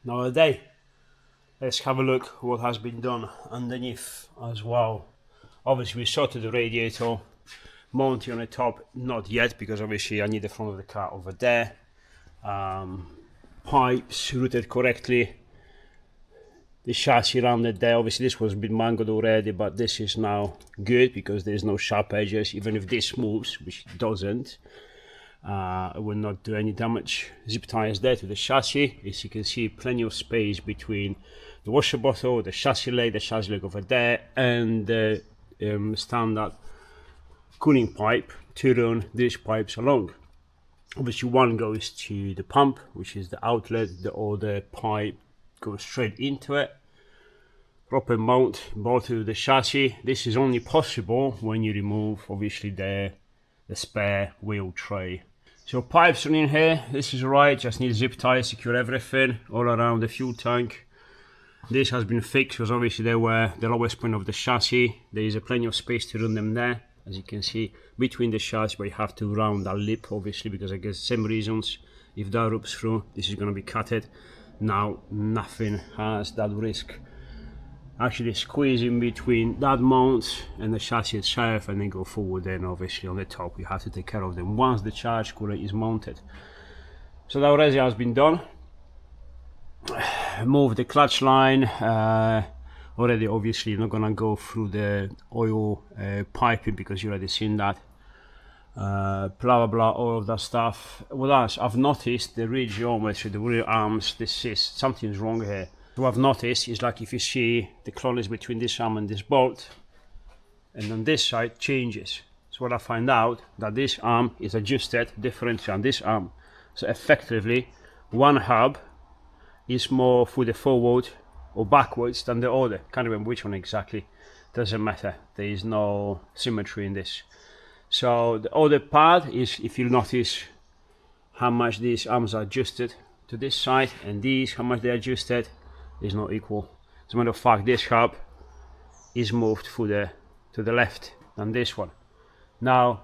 Nowadays, let's have a look what has been done underneath as well. Obviously we sorted the radiator, mounting on the top, not yet because obviously I need the front of the car over there. Pipes routed correctly, the chassis rounded there. Obviously this was a bit mangled already, but this is now good because there's no sharp edges. Even if this moves, which it doesn't, it will not do any damage. Zip ties there to the chassis. As you can see, plenty of space between the washer bottle, the chassis leg over there, and the standard cooling pipe to run these pipes along. Obviously one goes to the pump, which is the outlet. The other pipe goes straight into it. Proper mount both to the chassis. This is only possible when you remove obviously the spare wheel tray. So pipes are in here. This is right, just need zip tie, secure everything all around the fuel tank. This has been fixed because obviously they were the lowest point of the chassis. There is plenty of space to run them there, as you can see, between the chassis, but you have to round that lip obviously because I guess same reasons. If that rips through, this is going to be cutted. Now nothing has that risk. Actually squeezing between that mount and the chassis itself and then go forward. Then obviously on the top you have to take care of them once the charge cooler is mounted. So that already has been done. Move the clutch line. Already obviously you're not gonna go through the oil piping because you already seen that. Blah blah blah, all of that stuff. What else? I've noticed the rear geometry, the rear arms. This is something's wrong here. What I've noticed is like if you see the clearance between this arm and this bolt, and on this side changes. So what I find out that this arm is adjusted differently on this arm. So effectively, one hub is more for the forward or backwards than the other. Can't remember which one exactly. Doesn't matter. There is no symmetry in this. So the other part is, if you notice how much these arms are adjusted to this side and these, how much they're adjusted, is not equal. As a matter of fact, this hub is moved to the left than this one. Now,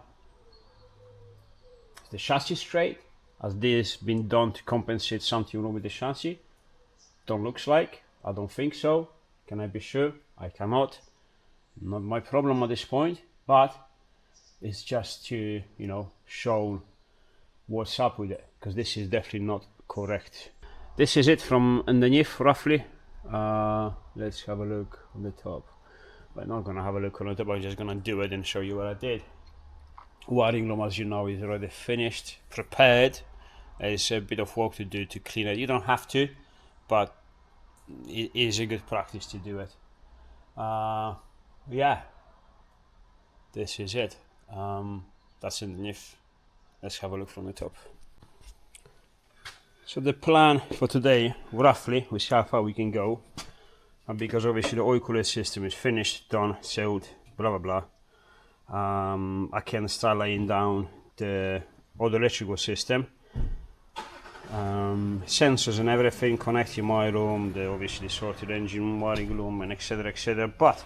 is the chassis straight? Has this been done to compensate something wrong with the chassis? Don't looks like. I don't think so. Can I be sure? I cannot. Not my problem at this point, but it's just to, you know, show what's up with it, because this is definitely not correct. This is it from underneath roughly. Let's have a look on the top. We're not gonna have a look on the top, I'm just gonna do it and show you what I did. Wiring room, as you know, is already finished, prepared. There's a bit of work to do to clean it. You don't have to, but it is a good practice to do it. Yeah, this is it. That's underneath. Let's have a look from the top. So the plan for today, roughly, we see how far we can go, and because obviously the oil cooler system is finished, done, sealed, blah blah blah. I can start laying down the electrical system, sensors and everything, connecting my room, the obviously sorted engine, wiring room, and etc etc. But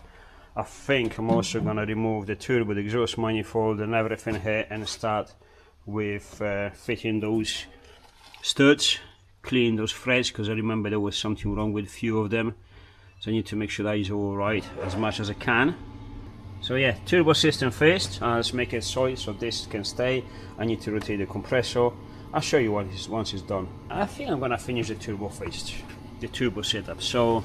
I think I'm also gonna remove the turbo, the exhaust manifold, and everything here, and start with fitting those studs, clean those threads, because I remember there was something wrong with a few of them, so I need to make sure that is all right as much as I can. So yeah, turbo system first. Let's make it solid so this can stay. I need to rotate the compressor. I'll show you once it's done. I think I'm gonna finish the turbo first, the turbo setup. So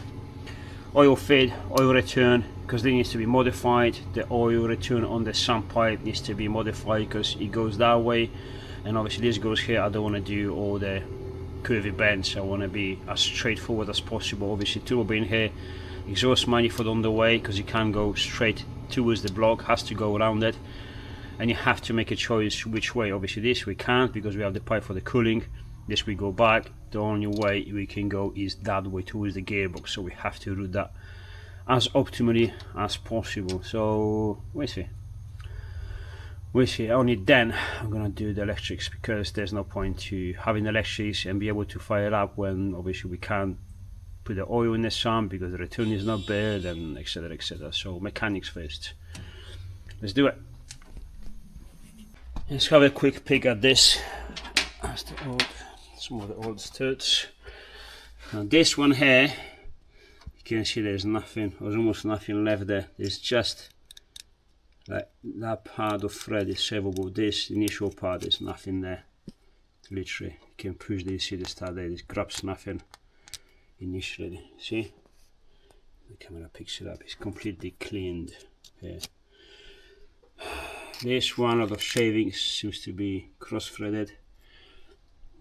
oil feed, oil return, because they needs to be modified. The oil return on the sump pipe needs to be modified because it goes that way, and obviously this goes here. I don't want to do all the curvy bends. I want to be as straightforward as possible. Obviously turbo in here, exhaust manifold on the way, because you can't go straight towards the block, has to go around it, and you have to make a choice which way. Obviously this we can't because we have the pipe for the cooling. This we go back. The only way we can go is that way towards the gearbox, so we have to route that as optimally as possible. So we see. Only then I'm gonna do the electrics, because there's no point to having electrics and be able to fire up when obviously we can't put the oil in the sump because the return is not there, and etc etc. So mechanics first. Let's do it. Let's have a quick peek at this. That's some of the old studs. Now this one here, you can see there's nothing, there's almost nothing left there. There's just like that part of thread is savable. This initial part, there's nothing there. Literally, you can push this, see the start there, it grabs nothing initially. See? The camera picks it up, it's completely cleaned here. This one out of shavings seems to be cross-threaded.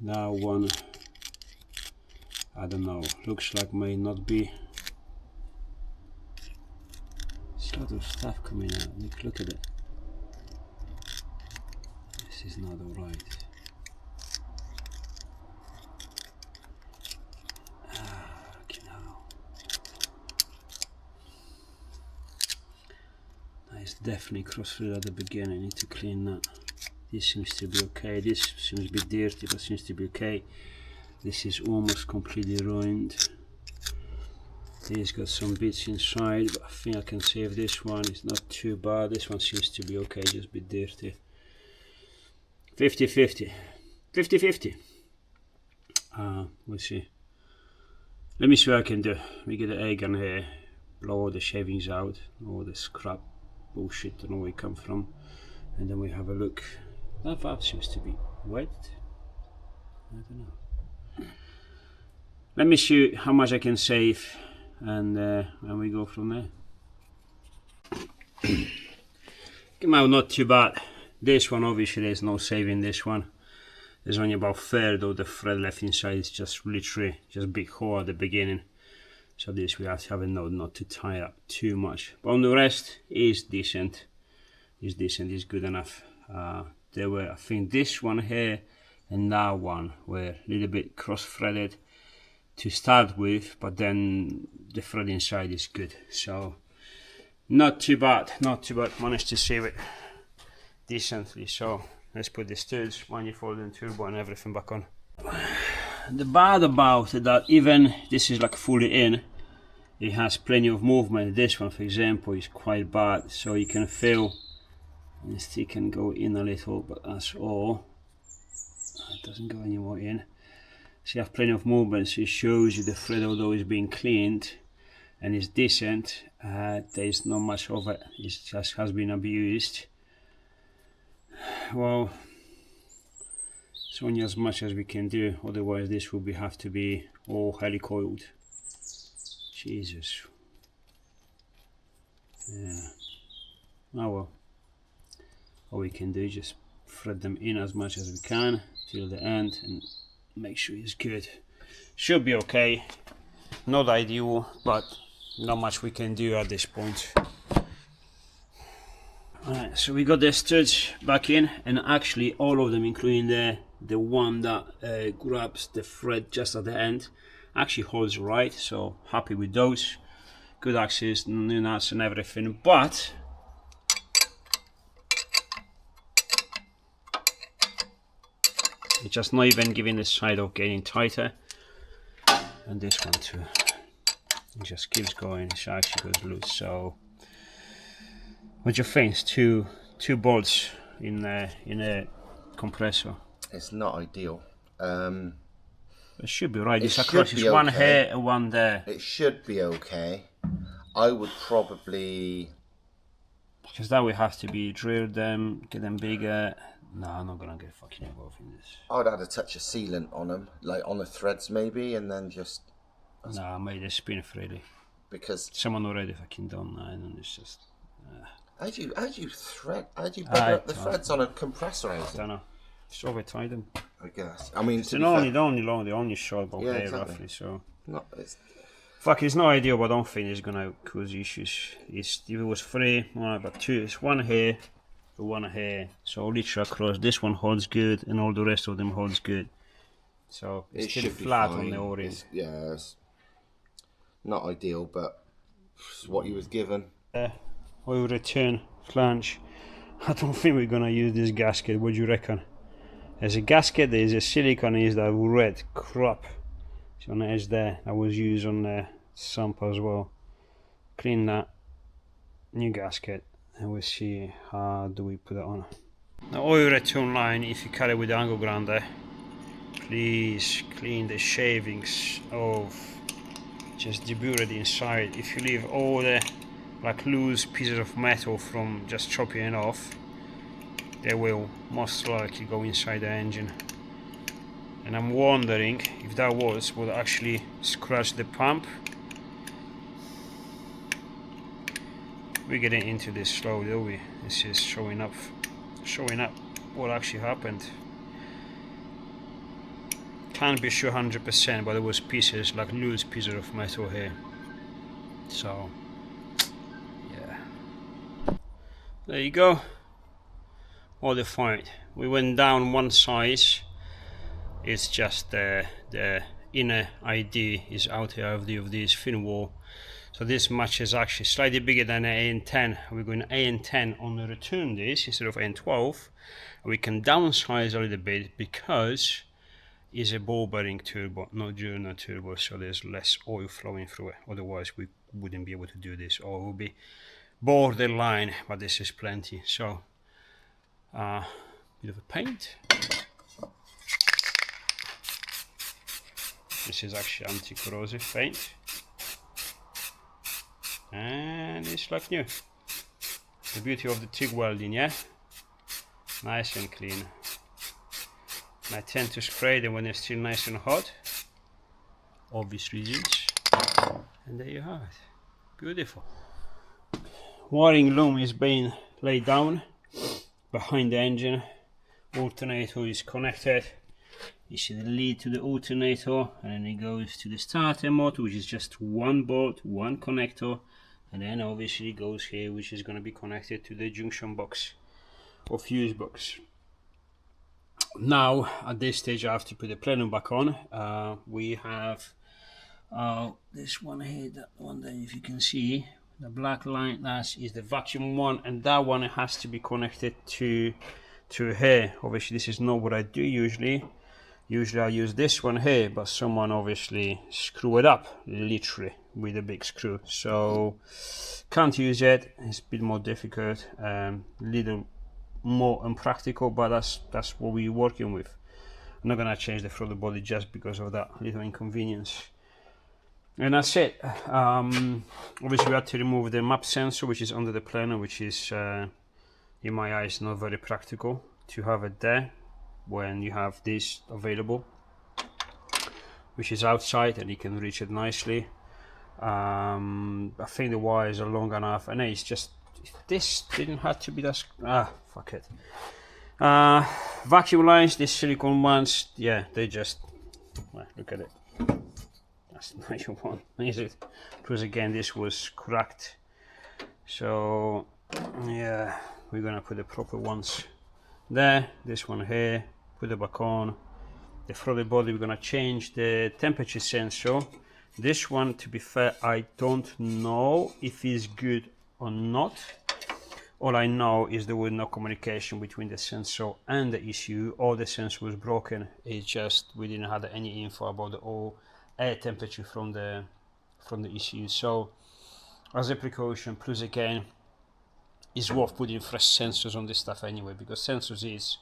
That one, I don't know, looks like may not be. There's a lot of stuff coming out. Look at it. This is not alright. It's definitely cross-threaded at the beginning. I need to clean that. This seems to be okay. This seems a bit dirty, but seems to be okay. This is almost completely ruined. This got some bits inside, but I think I can save this one. It's not too bad. This one seems to be okay, just a bit dirty. 50-50. 50-50. We'll see. Let me see what I can do. Let me get the egg gun here, blow all the shavings out, all the scrap bullshit, don't know where it come from, and then we have a look. That valve seems to be wet. I don't know. Let me see how much I can save, and we go from there. Came out not too bad. This one, obviously there's no saving this one. There's only about a third of the thread left inside. It's just literally just a big hole at the beginning. So this we have to have a note not to tie up too much. But on the rest is decent. Is good enough. There were, I think this one here and that one were a little bit cross-threaded to start with, but then the thread inside is good. So not too bad, managed to save it decently. So let's put the studs, manifold and turbo and everything back on. The bad about it that even this is like fully in, it has plenty of movement. This one, for example, is quite bad, so you can feel and still can go in a little, but that's all. It doesn't go any more in. So you have plenty of movement, so it shows you the thread, although it's being cleaned and it's decent, there's not much of it. It just has been abused. Well, it's only as much as we can do, otherwise this will have to be all helicoiled. Jesus. Yeah. Oh well. All we can do is just thread them in as much as we can till the end and make sure it's good. Should be okay. Not ideal, but not much we can do at this point. Alright, so we got the studs back in, and actually all of them, including the one that grabs the thread just at the end, actually holds right, so happy with those. Good axes, new nuts and everything, but it's just not even giving the side of getting tighter, and this one too. It just keeps going, it actually goes loose. So what do you think? It's two bolts in a compressor. It's not ideal. It should be right. It's across. It's one here and one there. It should be okay. I would probably, because that would have to be drilled them, get them bigger. No, I'm not gonna get fucking involved in this. I would add a touch of sealant on them, like on the threads maybe, and then just. Nah, I made a spin freely. Because someone already fucking done that, and it's just. How do you bugger up the threads on a compressor housing? I don't know. Just over tie them. I guess. I mean, they're only short about here exactly. roughly. So. No, it's. Fuck, it's no idea, but I don't think it's gonna cause issues. If it was 3, alright, but 2. It's one here, one here. So literally across. This one holds good, and all the rest of them holds good. So it's still flat on the O-ring. Yeah, it's not ideal, but it's what you was given. Oil return flange. I don't think we're gonna use this gasket. What do you reckon? There's a gasket, there's a silicone, is that red crap. It's on the edge there. That was used on the sump as well. Clean that. New gasket, and we'll see how do we put it on. The oil return line, if you cut it with the angle grinder, please clean the shavings off, just debure it inside. If you leave all the like loose pieces of metal from just chopping it off, they will most likely go inside the engine. And I'm wondering if that would actually scratch the pump. We're getting into this slow, though we? This is showing up what actually happened. Can't be sure 100%, but there was pieces, like loose pieces of metal here. So yeah, there you go. All the fight. We went down one size. It's just the inner ID is out here of this fin wall. So this match is actually slightly bigger than an AN10. We're going AN10 on the return this instead of AN12. We can downsize a little bit because it's a ball bearing turbo, not Journal turbo, so there's less oil flowing through it. Otherwise we wouldn't be able to do this, or it would be borderline, but this is plenty. So bit of a paint. This is actually anti-corrosive paint. And it's like new. The beauty of the TIG welding, yeah? Nice and clean. And I tend to spray them when they're still nice and hot. Obvious reasons. And there you have it. Beautiful. Wiring loom is being laid down behind the engine. Alternator is connected. You see the lead to the alternator, and then it goes to the starter motor, which is just one bolt, one connector, and then obviously it goes here, which is going to be connected to the junction box or fuse box. Now at this stage I have to put the plenum back on. We have this one here, that one there, if you can see the black line, that is the vacuum one, and that one has to be connected to here. Obviously this is not what I do usually. Usually I use this one here, but someone obviously screw it up, literally, with a big screw. So can't use it. It's a bit more difficult, little more impractical, but that's what we're working with. I'm not gonna change the throttle body just because of that little inconvenience. And that's it. Obviously we had to remove the map sensor, which is under the Plenum, which is in my eyes not very practical to have it there when you have this available, which is outside and you can reach it nicely. I think the wires are long enough, and it's just, if this didn't have to be that, fuck it. Vacuum lines, these silicone ones, yeah, they just, well, look at it. That's not your one, is it? Because again, this was cracked. So yeah, we're gonna put the proper ones there. This one here, put it back on. The throttle body, we're gonna change the temperature sensor. This one, to be fair, I don't know if it's good or not. All I know is there was no communication between the sensor and the ECU, or the sensor was broken. It's just we didn't have any info about the air temperature from the ECU. So as a precaution, plus again, it's worth putting fresh sensors on this stuff anyway, because sensors is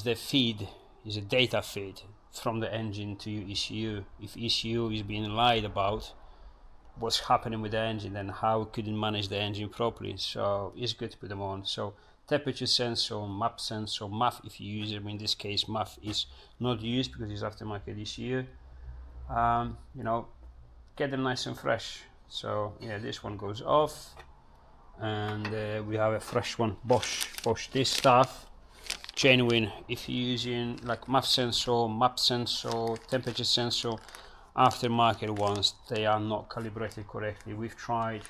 their feed, is a data feed from the engine to your ECU. If ECU is being lied about what's happening with the engine, then how could it manage the engine properly? So it's good to put them on. So temperature sensor, map sensor, MAF if you use it. In this case, MAF is not used because it's aftermarket ECU. You know, get them nice and fresh. So yeah, this one goes off, and we have a fresh one. Bosch. This stuff, genuine. If you're using like MAF sensor, map sensor, temperature sensor, aftermarket ones, they are not calibrated correctly. We've tried.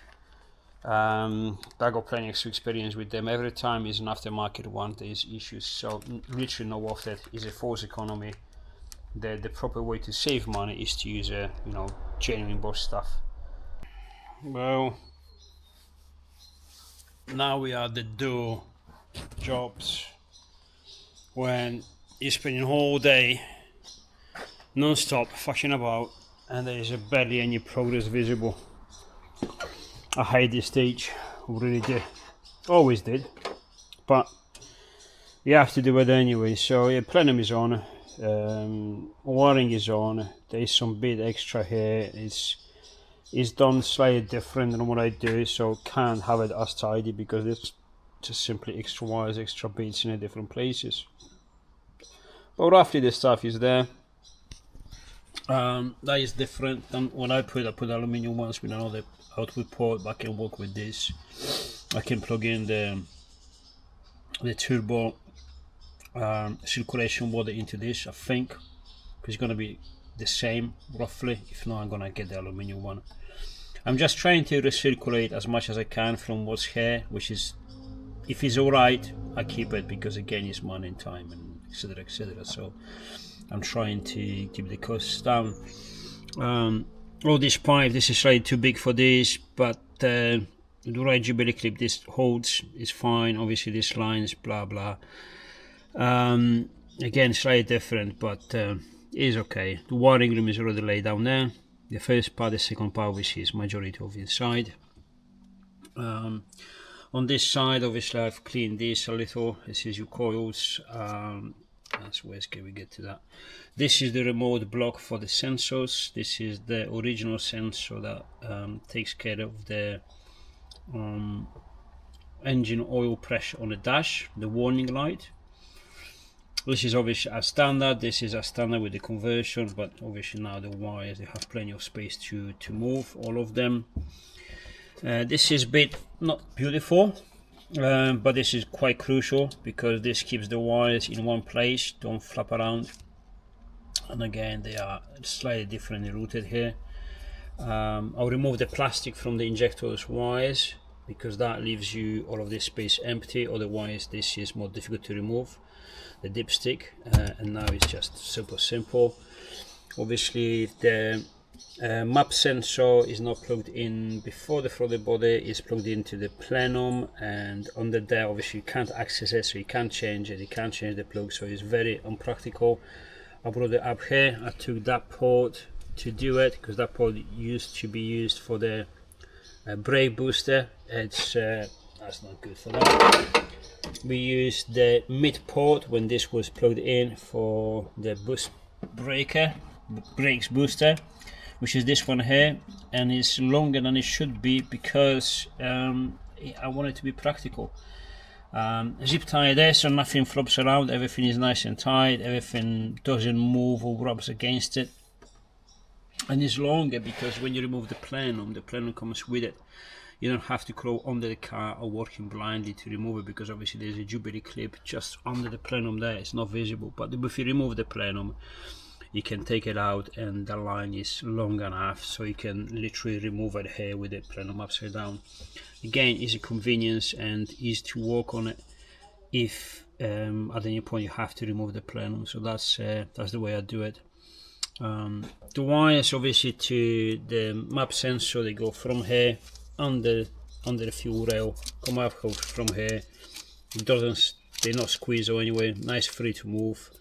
I got plenty of experience with them. Every time is an aftermarket one, there's issues. So literally no worth it. Is a false economy. The proper way to save money is to use a genuine Bosch stuff. Well, now we are the dual jobs when you're spending all day non-stop fucking about and there is barely any progress visible. I hate this stage, really did, always did, but you have to do it anyway. So yeah, Plenum is on, wiring is on. There is some bit extra here. It's done slightly different than what I do, so can't have it as tidy because it's just simply extra wires, extra bits in different places. But roughly the stuff is there. That is different than when I put aluminium ones with another output port, but I can work with this. I can plug in the turbo circulation water into this, I think it's going to be the same roughly. If not, I'm going to get the aluminium one. I'm just trying to recirculate as much as I can from what's here, which is, if it's alright, I keep it, because again it's money and time and etc, etc. So I'm trying to keep the costs down. All this pipe, this is slightly too big for this, but the right Jubilee clip this holds, is fine. Obviously this lines, blah blah. Again, slightly different, but it is okay. The wiring room is already laid down there. The first part, the second part, which is majority of inside. On this side, obviously I've cleaned this a little. This is your coils. That's where can we get to that. This is the remote block for the sensors. This is the original sensor that takes care of the engine oil pressure on the dash, the warning light. This is obviously a standard. This is a standard with the conversion, but obviously now the wires, they have plenty of space to move all of them. This is a bit not beautiful, but this is quite crucial because this keeps the wires in one place, don't flap around. And again, they are slightly differently routed here. I'll remove the plastic from the injector's wires because that leaves you all of this space empty. Otherwise, this is more difficult to remove, the dipstick, and now it's just super simple. Obviously, the map sensor is not plugged in before the throttle body, is plugged into the plenum, and under there obviously you can't access it, so you can't change it, you can't change the plug, so it's very unpractical. I brought it up here. I took that port to do it because that port used to be used for the brake booster. It's that's not good for that. We used the mid port when this was plugged in for the brakes booster, which is this one here, and it's longer than it should be because I want it to be practical. Zip tie there so nothing flops around, everything is nice and tight, everything doesn't move or rubs against it. And it's longer because when you remove the plenum comes with it. You don't have to crawl under the car or working blindly to remove it, because obviously there's a Jubilee clip just under the plenum there, it's not visible. But if you remove the plenum, you can take it out and the line is long enough so you can literally remove it here with the plenum upside down. Again, it's a convenience and easy to work on it if at any point you have to remove the plenum. So that's the way I do it. The wires obviously to the map sensor, they go from here under the fuel rail, come out from here. They're not squeezed or anyway, nice free to move,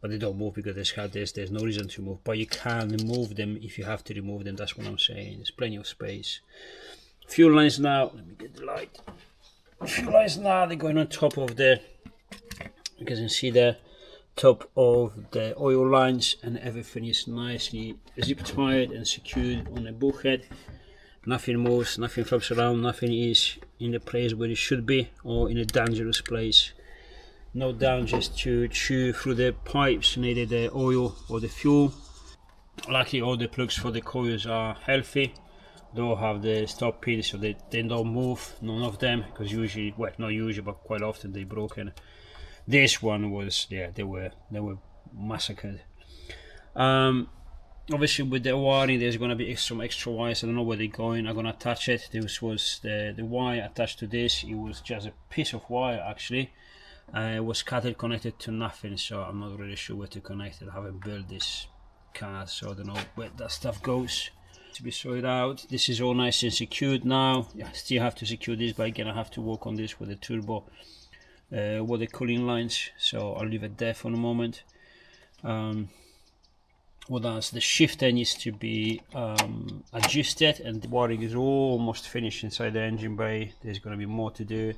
but they don't move because there's no reason to move, but you can remove them if you have to remove them. That's what I'm saying, there's plenty of space. Fuel lines now, let me get the light. Fuel lines now, they're going on top of the, you can see the top of the oil lines, and everything is nicely zip tied and secured on the bulkhead. Nothing moves, nothing flaps around, nothing is in the place where it should be or in a dangerous place. No dangers to chew through the pipes needed the oil or the fuel. Luckily all the plugs for the coils are healthy. They all have the stop pins so they don't move, none of them, because usually, well not usually but quite often they're broken. This one was, yeah, they were massacred. Obviously with the wiring there's going to be some extra wires. I don't know where they're going. I'm going to attach it. This was the wire attached to this. It was just a piece of wire actually. It was scattered, connected to nothing, so I'm not really sure where to connect it. I haven't built this car, so I don't know where that stuff goes. To be sorted out. This is all nice and secured now. I still have to secure this, but again I have to work on this with the turbo water cooling lines, so I'll leave it there for a moment. What else? The shifter needs to be adjusted, and the wiring is almost finished inside the engine bay. There's going to be more to do.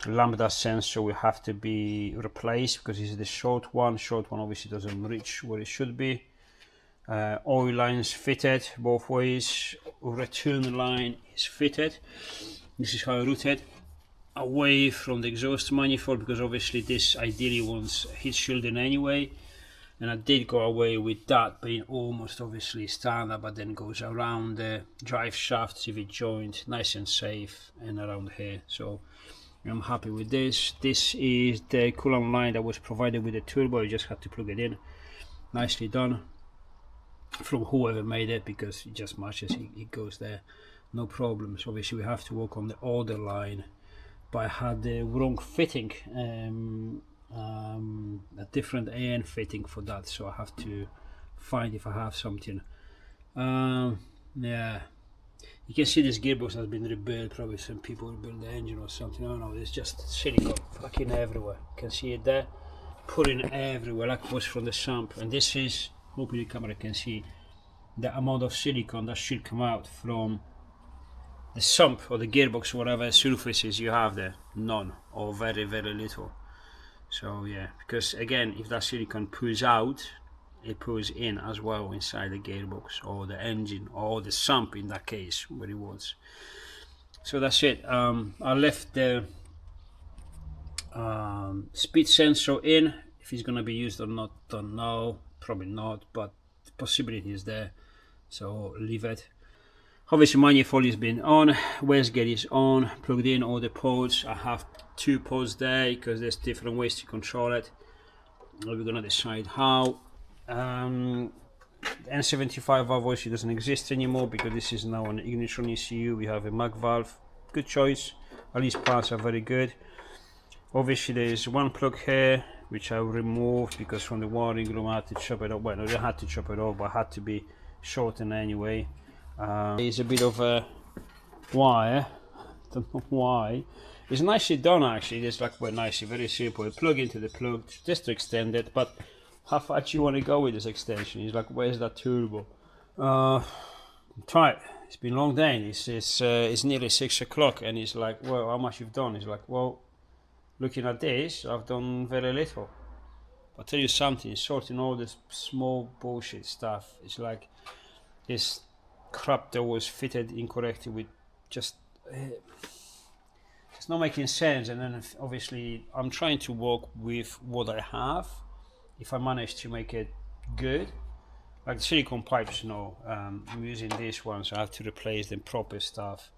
lambda sensor will have to be replaced because it's the short one obviously doesn't reach where it should be. Oil lines fitted both ways, return line is fitted. This is how I route it away from the exhaust manifold, because obviously this ideally wants heat shielding anyway, and I did go away with that being almost obviously standard, but then goes around the drive shaft, CV joint, nice and safe, and around here. So I'm happy with this. This is the coolant line that was provided with the turbo. You just had to plug it in. Nicely done from whoever made it, because it just matches, it goes there, no problems. Obviously we have to work on the other line, but I had the wrong fitting, a different AN fitting for that, so I have to find if I have something. Yeah, you can see this gearbox has been rebuilt. Probably some people rebuilt the engine or something. I don't know, there's just silicone fucking everywhere. You can see it there, putting everywhere like it was from the sump. And this is, hopefully the camera can see the amount of silicone that should come out from the sump or the gearbox, whatever surfaces you have there. None, or very very little. So yeah, because again, if that silicone pulls out, it pulls in as well inside the gearbox or the engine or the sump in that case where it was. So that's it. I left the speed sensor in. If it's gonna be used or not, don't know. Probably not, but the possibility is there, so leave it. Obviously manifold has been on, wastegate is on, plugged in all the ports. I have 2 ports there because there's different ways to control it. We're gonna decide how. N75 valve obviously doesn't exist anymore because this is now an ignition ECU. We have a mag valve. Good choice, at least parts are very good. Obviously there is one plug here which I removed because from the wiring room I had to chop it off. Well, no, I had to chop it off, but I had to be shortened anyway. There's a bit of a wire, don't know why. It's nicely done actually. It's like very nicely, very simple. You plug into the plug just to extend it, but how far do you want to go with this extension? He's like, where's that turbo? Try it. It's been a long day. It's nearly 6 o'clock, and he's like, well, how much you've done? He's like, well, looking at this, I've done very little. I'll tell you something, sorting all this small bullshit stuff. It's like this crap that was fitted incorrectly with just it's not making sense. And then obviously I'm trying to work with what I have. If I manage to make it good, like the silicone pipes, you know, I'm using this one, so I have to replace the proper stuff.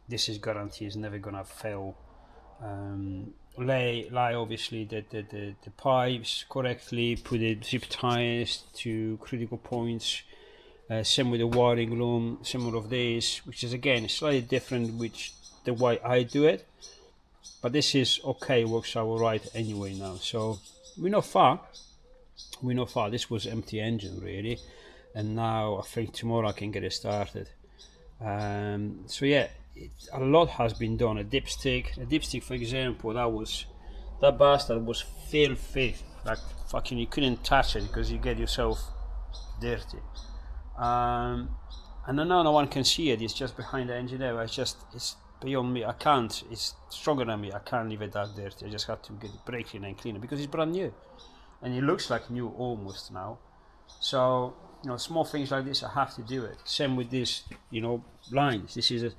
This is guaranteed, it's never gonna fail. Lay obviously the pipes correctly, put the zip ties to critical points. Same with the wiring room, similar of this, which is again slightly different which the way I do it, but this is okay, works out right anyway now. So we're not far. This was empty engine really, and now I think tomorrow I can get it started. So yeah, a lot has been done. A dipstick for example, that bastard was filthy, like fucking you couldn't touch it because you get yourself dirty. And no one can see it, it's just behind the engine there. It's beyond me, I can't, it's stronger than me, I can't leave it that dirty. I just have to get it brake clean and clean it because it's brand new and it looks like new almost now. So you know, small things like this I have to do it. Same with this, you know, lines. This is a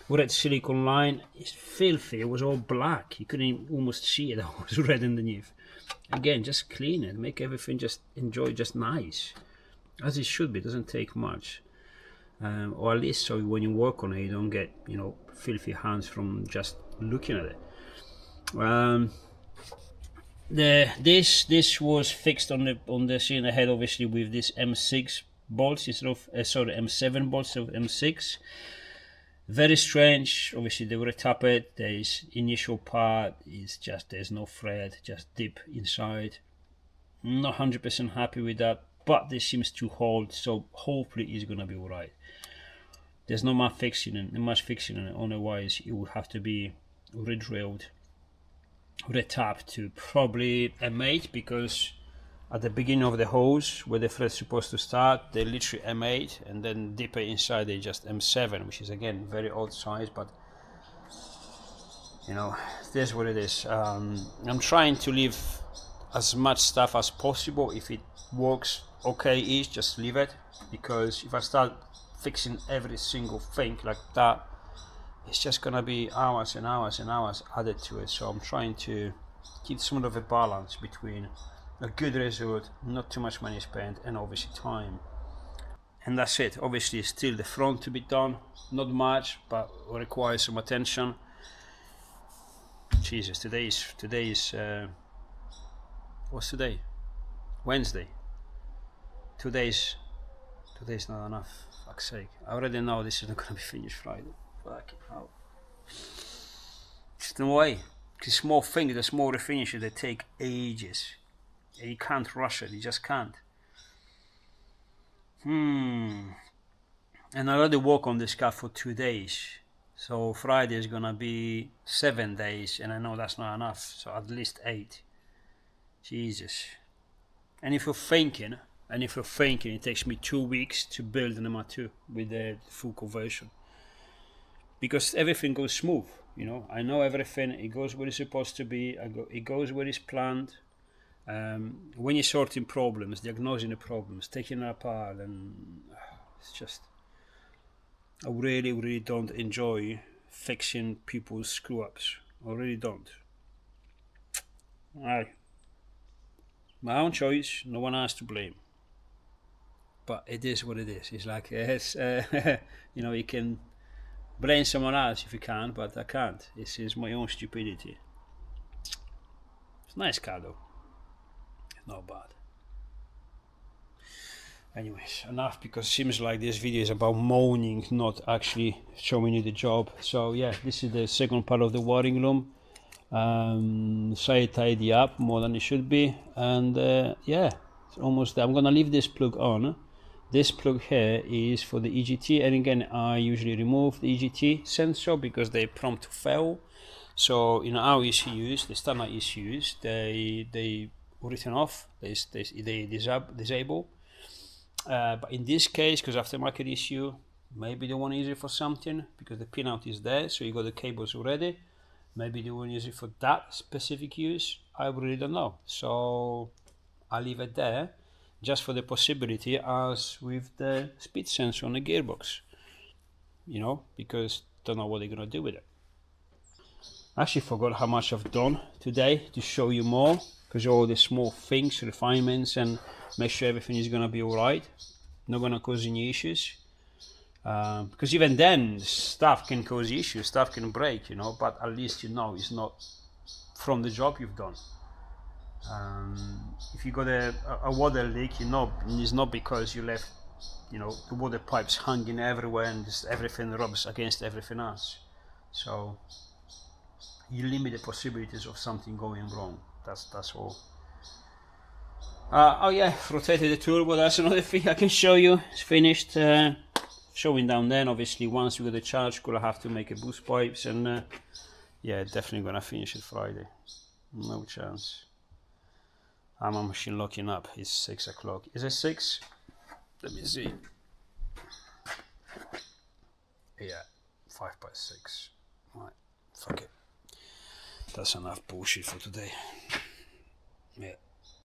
red silicone line. It's filthy, it was all black, you couldn't almost see it. It was red underneath. Again, just clean it, make everything just nice as it should be. It doesn't take much, or at least so when you work on it you don't get, you know, filthy hands from just looking at it. This was fixed on the cylinder head obviously with this M6 bolts instead of M7 bolts of M6. Very strange. Obviously they will tap it. There's initial part is just there's no thread, just deep inside. Not 100% happy with that, but this seems to hold, so hopefully it's gonna be alright. There's not much fixing on it, otherwise it would have to be re-drilled, re-tapped to probably M8, because at the beginning of the hose where the thread's supposed to start, they literally M8, and then deeper inside they just M7, which is again very odd size, but you know, this is what it is. I'm trying to leave as much stuff as possible. If it works okay-ish, just leave it, because if I start fixing every single thing like that, it's just gonna be hours and hours and hours added to it. So I'm trying to keep sort of a balance between a good result, not too much money spent, and obviously time. And that's it. Obviously still the front to be done, not much, but requires some attention. Jesus, today is what's today? Wednesday. Today's not enough. Fuck's sake. I already know this is not gonna be finished Friday. Fucking hell. There's no way. Because small things, the smaller finishes, they take ages. And you can't rush it, you just can't. And I already work on this car for 2 days. So Friday is gonna be 7 days, and I know that's not enough. So at least 8. Jesus. And if you're thinking, it takes me 2 weeks to build an MR2 with the full conversion. Because everything goes smooth, you know. I know everything, it goes where it's supposed to be, it goes where it's planned. When you're sorting problems, diagnosing the problems, taking it apart, and it's just, I really don't enjoy fixing people's screw-ups. I really don't. My own choice, no one else to blame. But it is what it is. It's like, you know, you can blame someone else if you can, but I can't. This is my own stupidity. It's a nice car though. Not bad. Anyways, enough, because it seems like this video is about moaning, not actually showing you the job. So yeah, this is the second part of the wiring room. Slightly tidy up more than it should be, and yeah, it's almost there. I'm gonna leave this plug on. This plug here is for the EGT, and again I usually remove the EGT sensor because they prompt to fail. So in our ECUs, the standard ECUs, they written off, they disable. But in this case, because aftermarket ECU, maybe they want to use it for something because the pinout is there, so you got the cables already. Maybe they want to use it for that specific use. I really don't know. So I'll leave it there, just for the possibility, as with the speed sensor on the gearbox. You know, because don't know what they're gonna do with it. I actually forgot how much I've done today to show you more, because all the small things, refinements, and make sure everything is gonna be alright, not gonna cause any issues. Because even then, stuff can cause issues, stuff can break, you know, but at least you know it's not from the job you've done. If you got a water leak, you know, it's not because you left, you know, the water pipes hanging everywhere and just everything rubs against everything else. So you limit the possibilities of something going wrong. That's all. Oh yeah, rotated the turbo. That's another thing I can show you. It's finished. Showing down there. Obviously, once we get the charge, gonna have to make a boost pipes, and yeah, definitely gonna finish it Friday. No chance. I'm a machine locking up. It's 6 o'clock. Is it 6? Let me see. Yeah, 5 past 6. Right, fuck it. That's enough bullshit for today. Yeah.